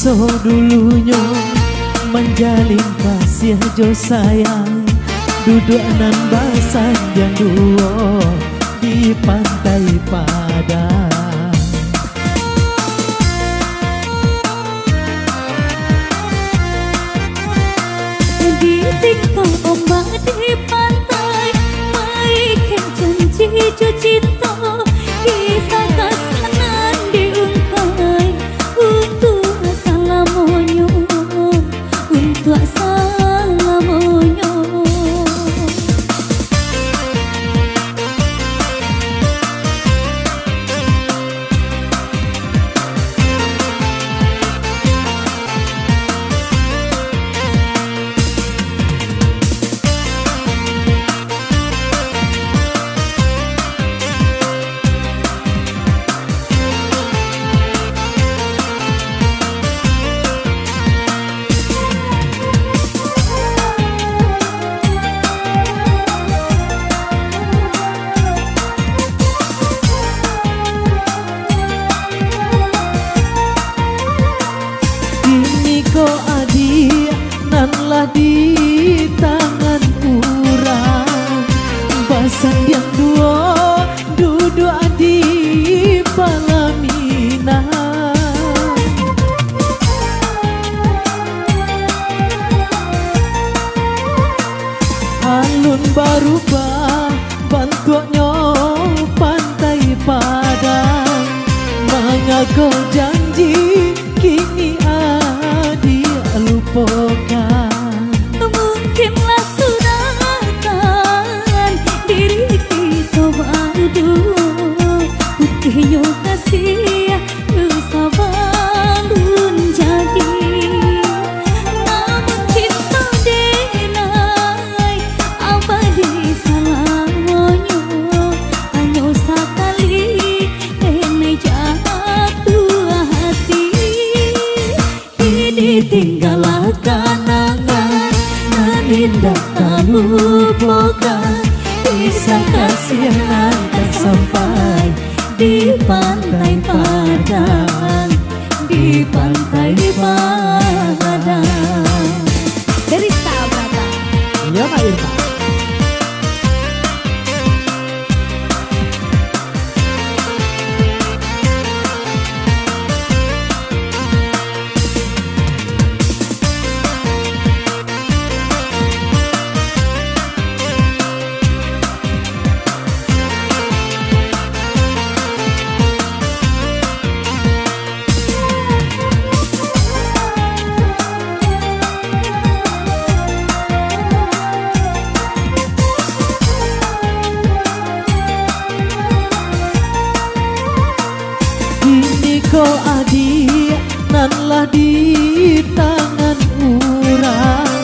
so dulunya menjalin kasih jo sayang, duduk nan basan yang duo di pantai Padang. Ditinggal ombak di pantai, maikan janji jo cinta, kisah kasanan diungkai untuk salamonyo, untuk salamonyo. Di tangan urang basan yang duo duduk di Palamina. Alun barubah bantuannya pantai Padang, mengaku janji kini dia lupakan. Mungkinlah sudah kan diri kita berdua, putihnya kasih sabarun jadi. Namun cinta denai abadi selamanya, hanya sekali denai jatuh hati. Kini tinggallah kenangan indah tak lupakan, kisah kasih yang tak sampai di pantai Padang, di pantai Padang. Dari Sabrata. Iya Mbak Irma. Ko adik nanlah di tangan urang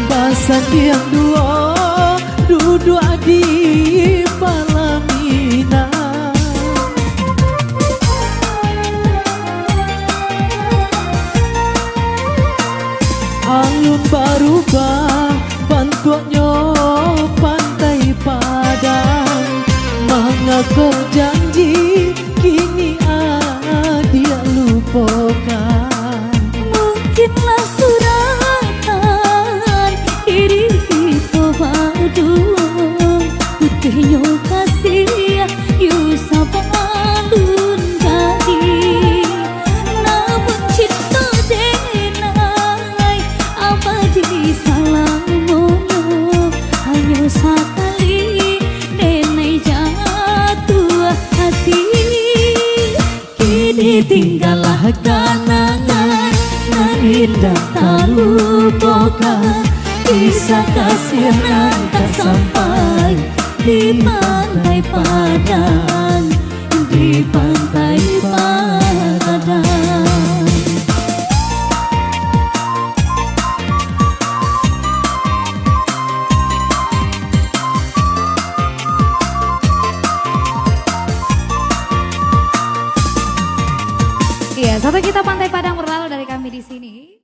basan yang duo duduk di Palamina. Alun barubah bantuannya pantai Padang, mengaku janji kini dia lupakan. Mungkinlah suratan diri kita berdua, putihnya kasih sabarun jadi. Namun cinta denai abadi salamonyo, hanya sekali denai jatuh hati. Kini tinggallah kenangan nan indah tak lupakan, kisah kasih yang tak sampai di pantai Padang, di pantai Padang. Iya, sampai kita pantai Padang berlalu dari kami di sini.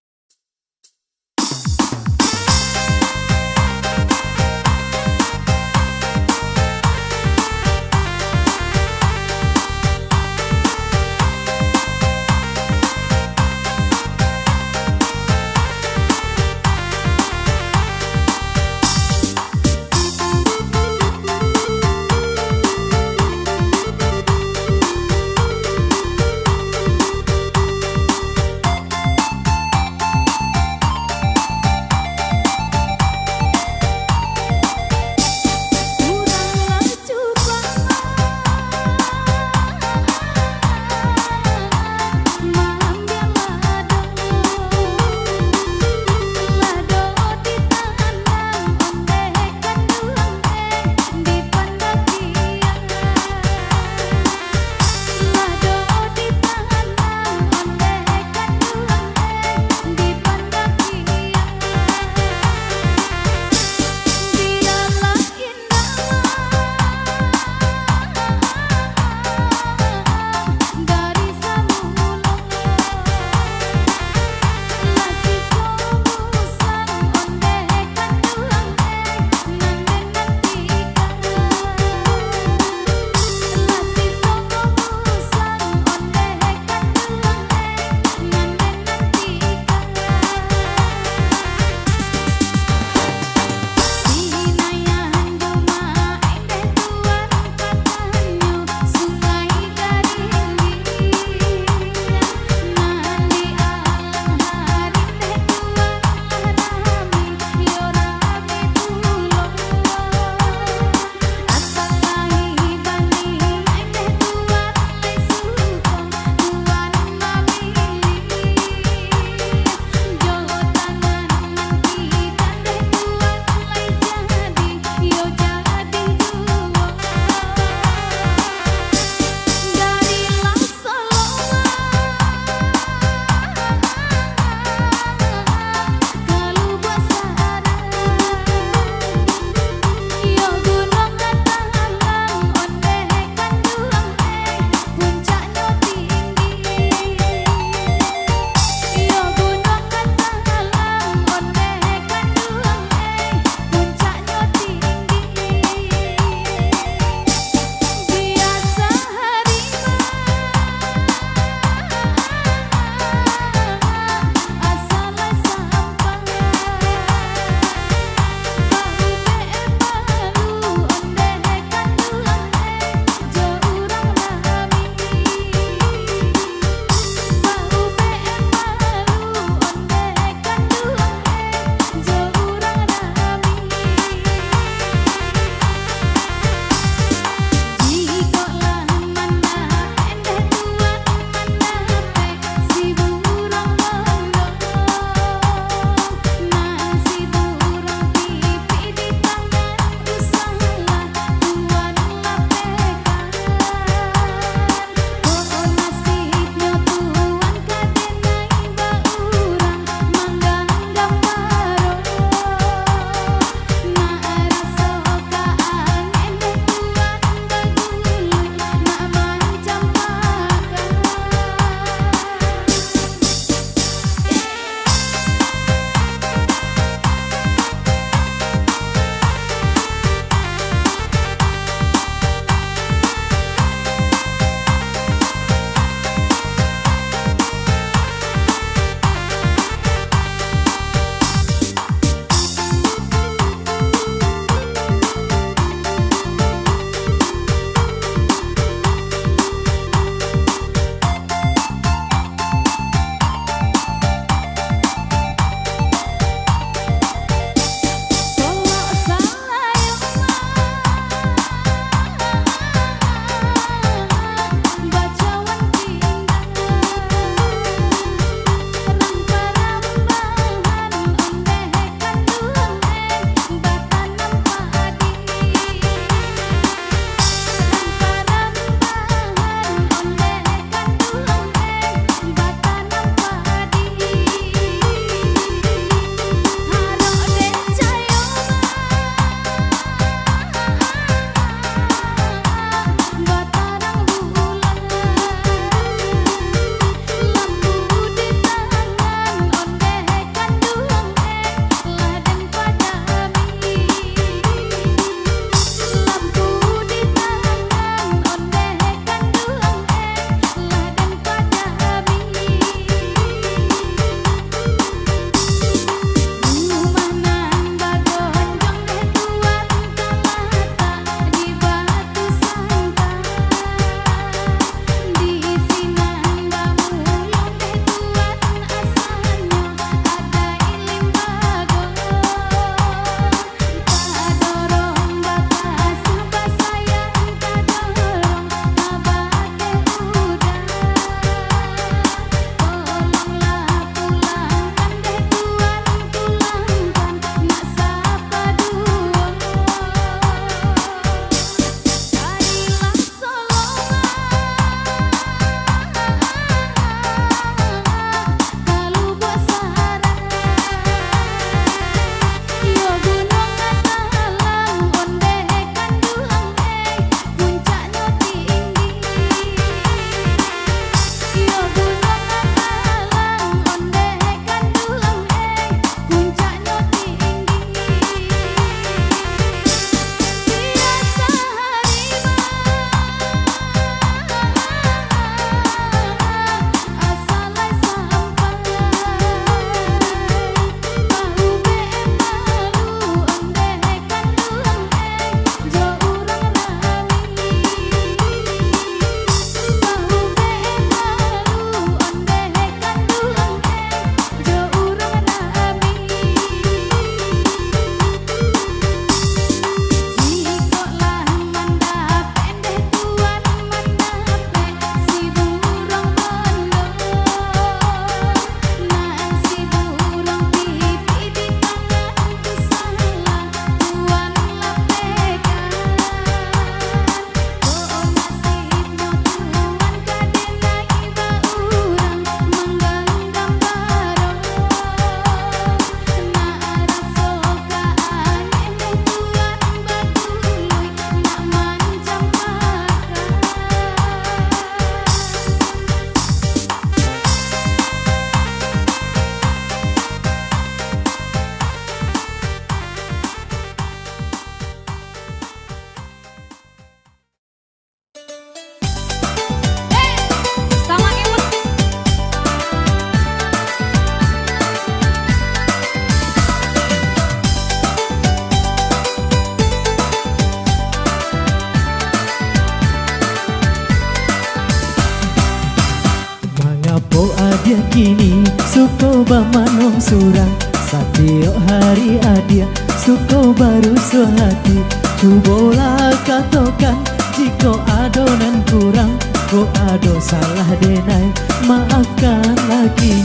dia kini suko bamanong surang satio hari adia suko baru suhati cubola katokan jika adonan kurang ko ado salah denai maafkan lagi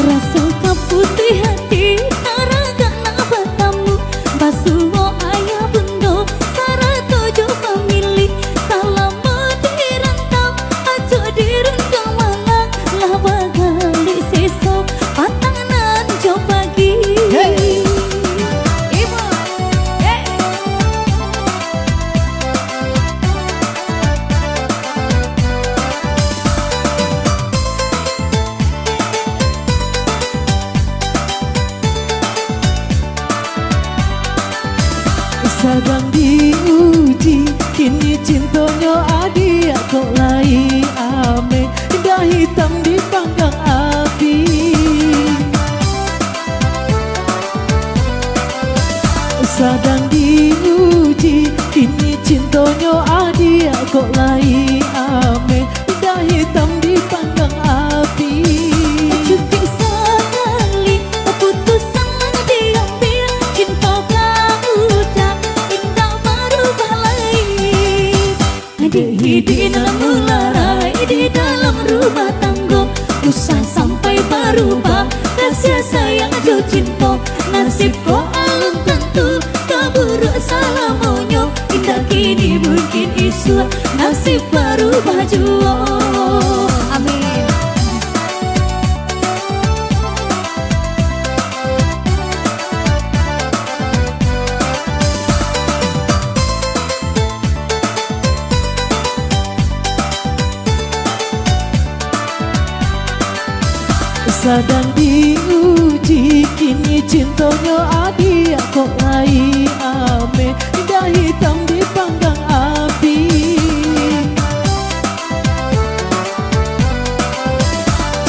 Rasa putih hati taraga nabatamu basuho ayah bundo sara tojo pemilih salam dirantau ajo dirundung malang lah bagali seso patangan jo pagi Ibu Sadang diuji kini cintonyo adia kok lai ame dah hitam di panggang api Sadang diuji kini cintonyo adia kok lai ame dah hitam di panggang api cukup sekali keputusan diambil cinta kau udah indah berubah lagi di dalam mularai di dalam rumah tangga usah sampai berubah kasih sayang jo cinta nasib kau alun tentu kaburu salah monyo indah kini mungkin isu nasib berubah jua amin. Sadang diuji kini cintonyo adia kok lai ame dah hitam di panggang api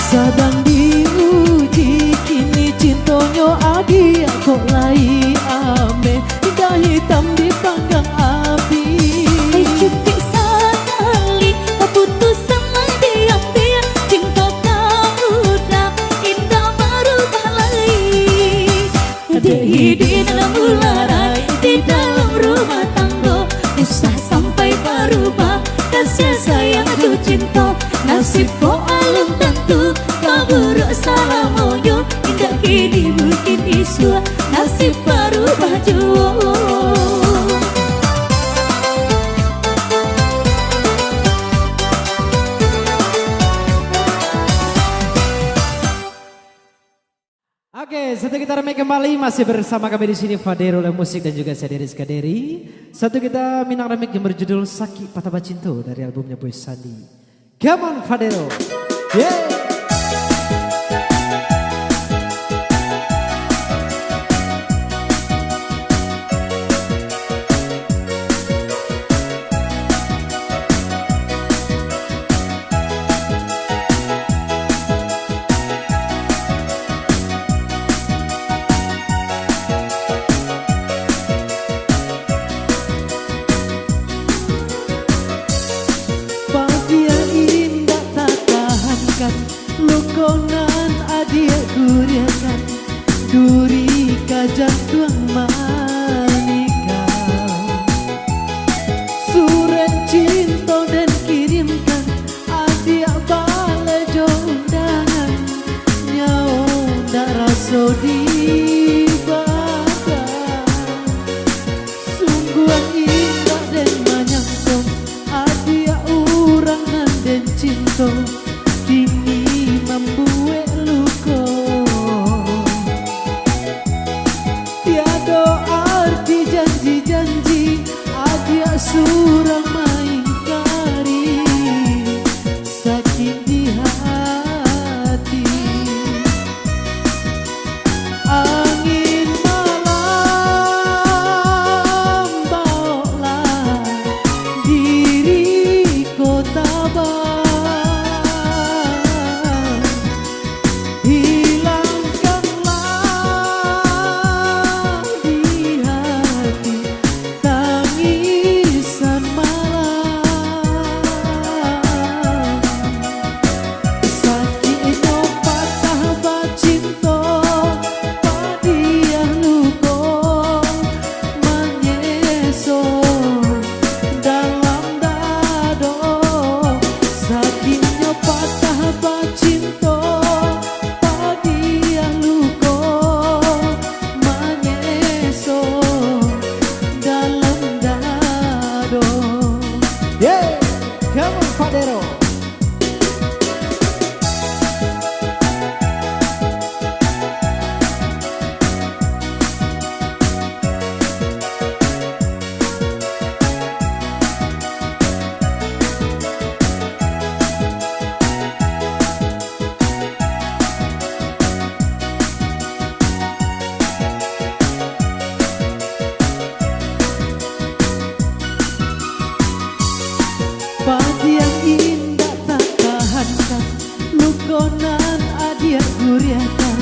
Sadang diuji kini cintonyo adia kok lai ame dah hitam di panggang api Cukup sekali keputusan diambil cinta kau udah indah berubah lagi di dalam mularai di dalam rumah tangga usah sampai berubah kasih sayang jo cinta nasib kau alun tentu kaburu salah monyo indah kini mungkin isu nasib berubah jua Oke, satu kita remake kembali masih bersama kami di sini Fadero oleh musik dan juga saya Deris Kaderi. Satu kita minang remake yang berjudul Sakit Patah Bacinto dari albumnya Boy Sandi. Come on Fadero. Yeah. Bahagia indah tak tahankan lukonan adia kuriakan duri kajang tuang manika surat cinta dan kirimkan adia balai jo undangan nyau ndak raso dibakar sungguh indah dan menyangkong adia urangan dan cinta kini membuat luka tiada arti janji-janji adia surang maingkari sakit di hati Gonan adia guriatan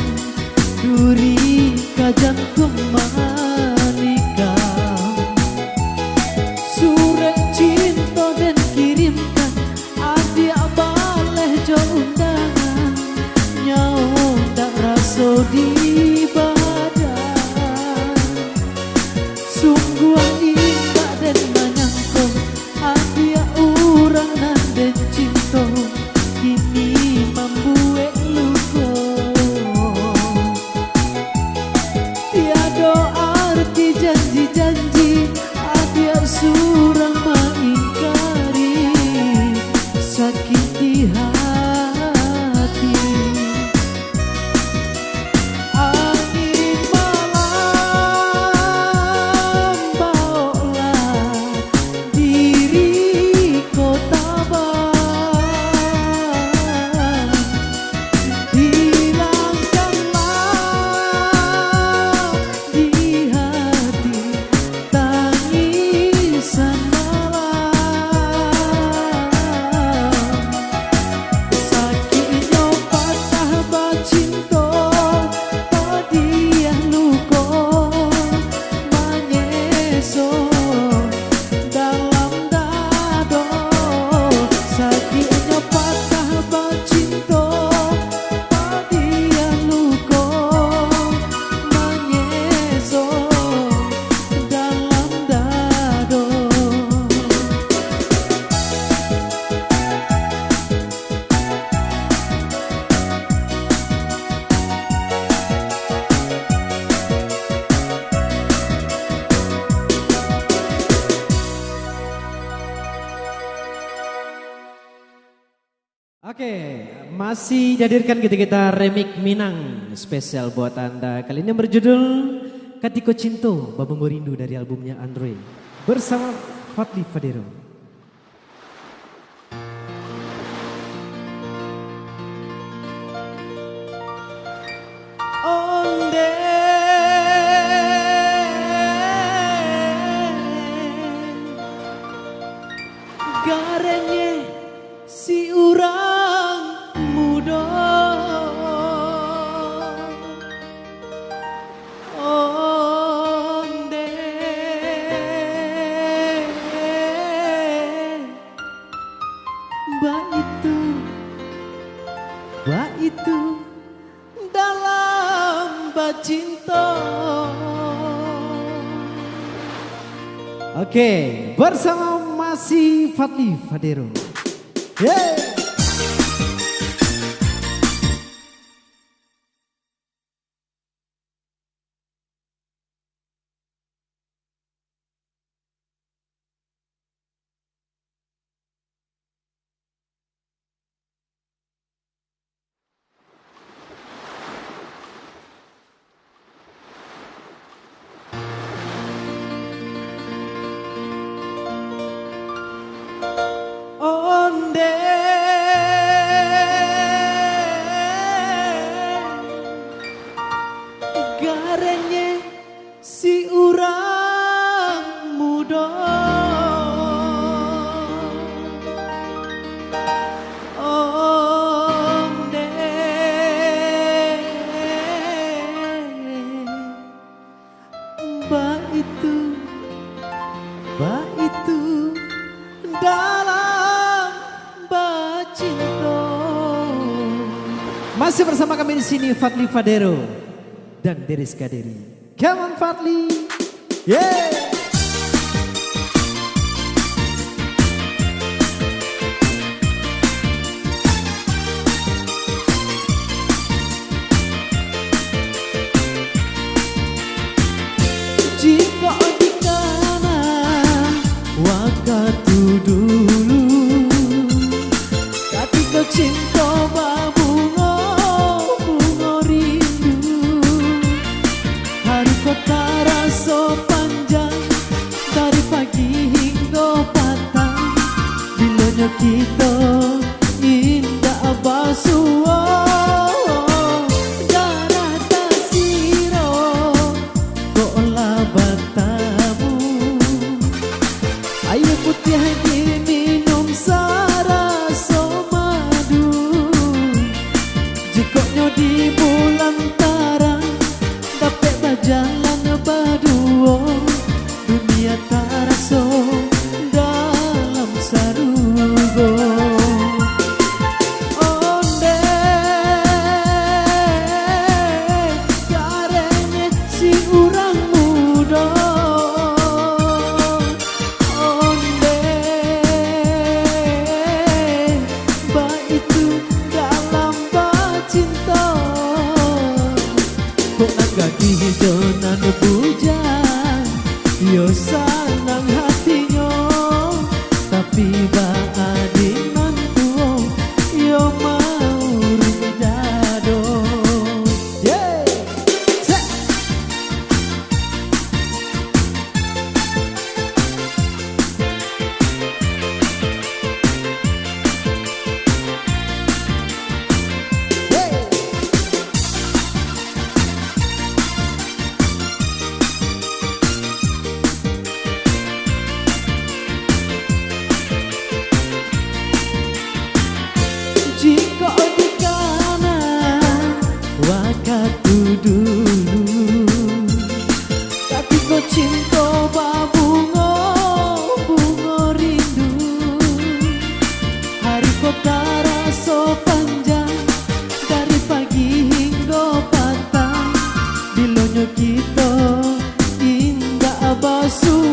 duri kajang kemanika surat cinta dan kirimkan adia baleh jo undangan nyawa tak raso di badan sungguh indah dan menyangkau adia urang nan dan cinta kini membuat luka tiada arti janji-janji adia surang mengingkari sakit di hati angin malam bawalah diri kota Oke, masih dihadirkan kita remix Minang spesial buat Anda. Kali ini berjudul Katiko Cinto, Babang Rindu dari albumnya Andre bersama Fadly Fadero. Onde garenye si urang muda onde ba itu dalam bacinta. Oke, bersama masih Fadly Fadero. Yeah. Onde garenye si urang muda onde ba itu dalam bacinta. Masih bersama kami di sini Fadly Fadero dan Deriska Deri. Come on Fadly. Yeah. Jika dikana waktu dulu ketika cinta bunga rindu hari kota rasa panjang di donan bujang yo sanang hatinya tapi baadinan tuo yo mau ridado yeah. Jika di kanan waktu dulu tapi kau cinta bunga rindu hari kau terasa panjang dari pagi hingga petang bilonyo kita indah basuh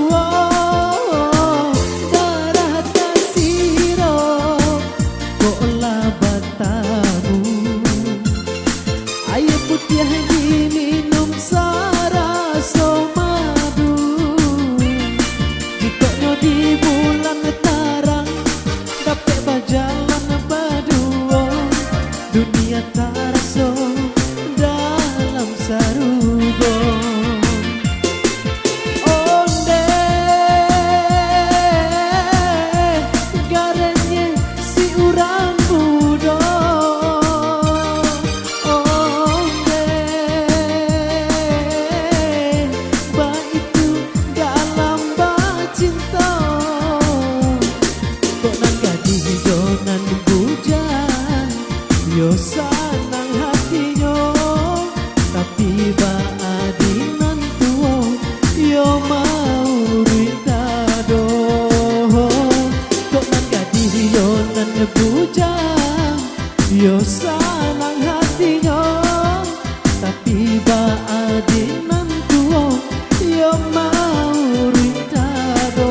air putih diminum sarasa madu jika di bulan tarang dapat berjalan berdua dunia terasa dalam sarugo onde garenya si urang budo yo sanang hatinya tapi baadinan tuo yo mau ridado kok nan gadih yo nan bujang yo sanang hatinya tapi baadinan tuo yo mau ridado.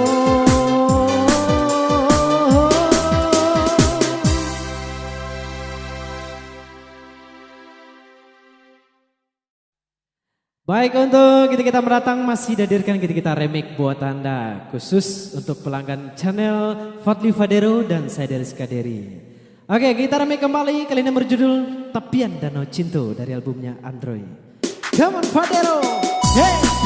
Baik, untuk kita meratang masih dihadirkan kita remake buat Anda khusus untuk pelanggan channel Fadli Fadero dan saya Deris Kaderi. Oke, kita remake kembali kali ini berjudul Tapian Danau Cinta dari albumnya Android. Come on Fadero. Hey.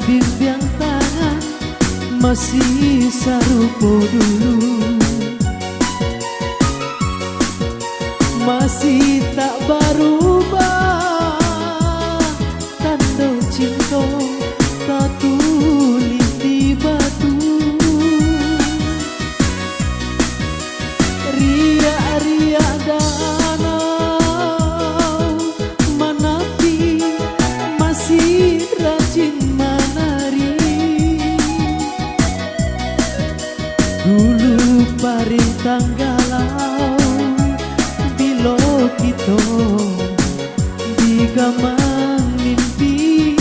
Bimbing tangan masih sarupo dulu masih tak berubah tanda cinta tak tulis di batu riak-riak danau menepi masih rajin dulu paring tanggalau bilo kita digamang mimpi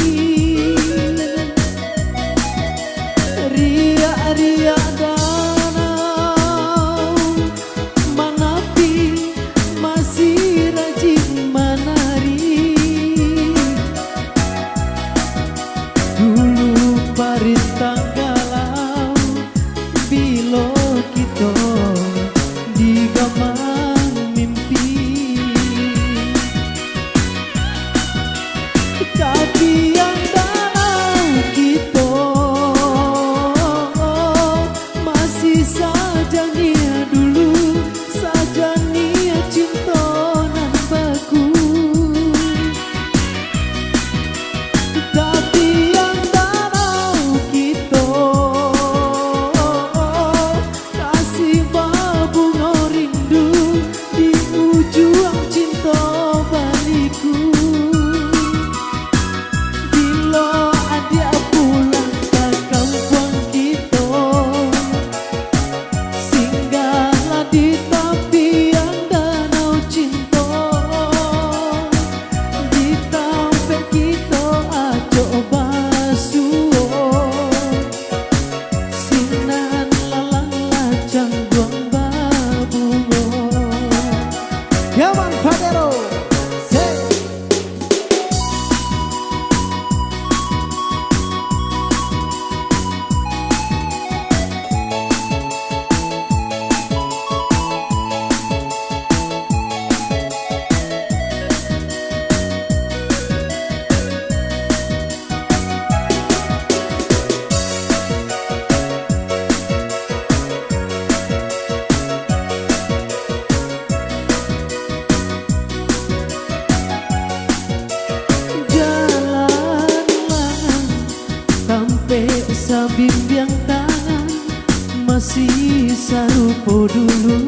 riak-riak danau menepi masih rajin menari dulu paring tanggalau bilo kita digamang mimpi tapi yang danau kita di tepian danau cinta, di tampe kita aja basuo, sinan lalang lajang buang babungo. Yaman Fadero. Sampai sabimbiang tangan masih sarupo dulu.